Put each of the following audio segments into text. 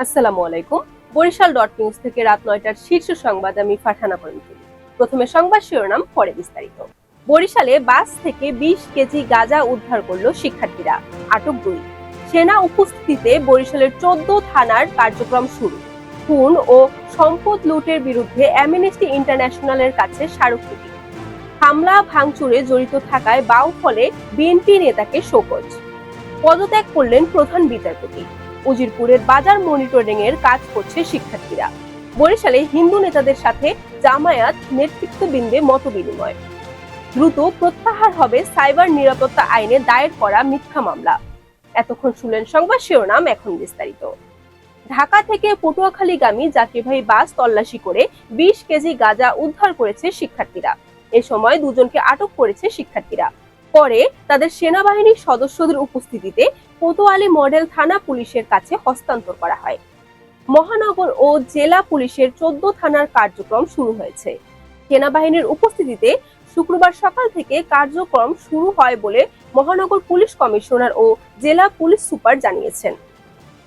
আসসালামু আলাইকুম। বরিশাল.নিউজ থেকে রাত ৯টার শীর্ষ সংবাদ আমি ফারহানা পরিমল। প্রথমে সংবাদ শিরোনাম, পরে বিস্তারিত। বরিশালে বাস থেকে ২০ কেজি গাঁজা উদ্ধার করল শিক্ষার্থীরা, আটক ২। সেনা উপস্থিতিতে বরিশালের ১৪ থানার কার্যক্রম শুরু। খুন ও সম্পদ লুটের বিরুদ্ধে অ্যামনেস্টি ইন্টারন্যাশনালের কাছে স্মারকলিপি। হামলা ভাঙচুরে জড়িত থাকায় বাউফলে বিএনপি নেতাকে শোকজ। পদত্যাগ করলেন প্রধান বিচারপতি। উজিরপুরের বাজার মনিটরিং এর কাজ করছে শিক্ষার্থীরা। বরিশালে হিন্দু নেতাদের সাথে জামায়াত নেতৃত্ববৃন্দে মতবিনিময়। দ্রুত প্রত্যাহার হবে সাইবার নিরাপত্তা আইনে দায়ের করা মিথ্যা মামলা। এতক্ষণ শুনলেন সংবাদ শিরোনাম, এখন বিস্তারিত। ঢাকা থেকে পটুয়াখালীগামী যাত্রীবাহী বাস তল্লাশি করে ২০ কেজি গাঁজা উদ্ধার করেছে শিক্ষার্থীরা। এ সময় দুজনকে আটক করেছে শিক্ষার্থীরা। পরে তাদের সেনাবাহিনীর সদস্যদের উপস্থিতিতে কোতোয়ালি মডেল থানা পুলিশের কাছে হস্তান্তর করা হয়। মহানগর ও জেলা পুলিশের ১৪ থানার কার্যক্রম শুরু হয়েছে। সেনাবাহিনীর উপস্থিতিতে শুক্রবার সকাল থেকে কার্যক্রম শুরু হয় বলে মহানগর পুলিশ কমিশনার ও জেলা পুলিশ সুপার জানিয়েছেন।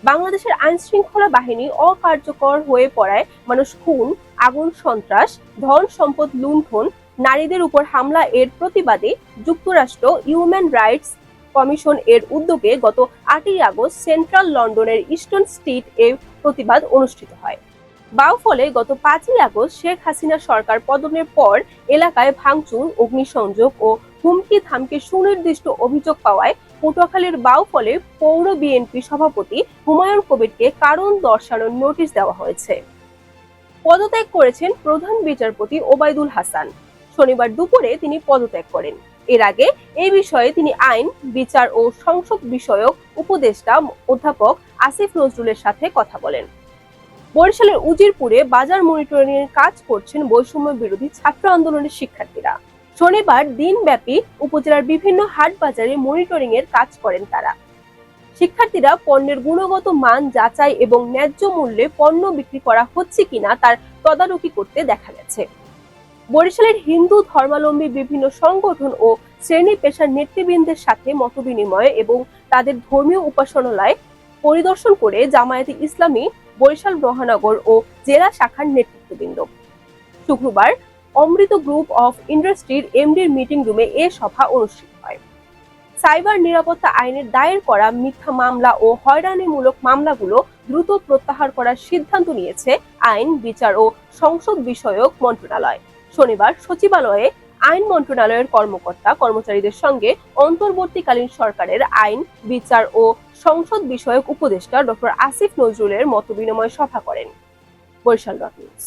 বাংলাদেশের আইন শৃঙ্খলা বাহিনী অকার্যকর হয়ে পড়ায় মানুষ খুন, আগুন, সন্ত্রাস, ধন সম্পদ লুণ্ঠন, নারীদের উপর হামলা এর প্রতিবাদে যুক্তরাষ্ট্র হিউম্যান রাইটস কমিশন এর উদ্যোগে গত ৮ই আগস্ট সেন্ট্রাল লন্ডনের ইস্টন স্ট্রিট এ প্রতিবাদ অনুষ্ঠিত হয়। বাউফলে গত ৫ই আগস্ট শেখ হাসিনা সরকার পতনের পর এলাকায় ভাঙচুর, অগ্নিসংযোগ ও হুমকি ধামকির সুনির্দিষ্ট অভিযোগ পাওয়ায় পটুয়াখালীর বাউফলে পৌর বিএনপি সভাপতি হুমায়ুন কবিরকে কারণ দর্শানোর নোটিশ দেওয়া হয়েছে। পদত্যাগ করেছেন প্রধান বিচারপতি ওবায়দুল হাসান। শনিবার দুপুরে তিনি পদত্যাগ করেন। এর আগে এই বিষয়ে তিনি আইন, বিচার ও সংসদ বিষয়ক উপদেষ্টা অধ্যাপক আসিফ নজরুলের সাথে কথা বলেন। বরিশালের উজিরপুরে বাজার মনিটরিং এর কাজ করছেন বৈষম্য বিরোধী ছাত্র আন্দোলনের শিক্ষার্থীরা। শনিবার দিনব্যাপী উপজেলার বিভিন্ন হাট বাজারে মনিটরিং এর কাজ করেন তারা। শিক্ষার্থীরা পণ্যের গুণগত মান যাচাই এবং ন্যায্য মূল্যে পণ্য বিক্রি করা হচ্ছে কিনা তার তদারকি করতে দেখা গেছে। বরিশালের হিন্দু ধর্মাবলম্বী বিভিন্ন সংগঠন ও শ্রেণী পেশার নেতৃবৃন্দের সাথে মতবিনিময় এবং তাদের ধর্মীয় উপাসনালয় পরিদর্শন করে জামায়াতে ইসলামী বরিশাল মহানগর ও জেলা শাখার নেতৃত্ববৃন্দ। শুক্রবার অমৃত গ্রুপ অফ ইন্ডাস্ট্রির এমডির মিটিং রুমে এ সভা অনুষ্ঠিত হয়। সাইবার নিরাপত্তা আইনের দায়ের করা মিথ্যা মামলা ও হয়রানিমূলক মামলাগুলো দ্রুত প্রত্যাহার করার সিদ্ধান্ত নিয়েছে আইন, বিচার ও সংসদ বিষয়ক মন্ত্রণালয়। শনিবার সচিবালয়ে আইন মন্ত্রণালয়ের কর্মকর্তা কর্মচারীদের সঙ্গে অন্তর্বর্তীকালীন সরকারের আইন, বিচার ও সংসদ বিষয়ক উপদেষ্টা ডক্টর আসিফ নজরুলের মতবিনিময় সভা করেন। বরিশাল.নিউজ।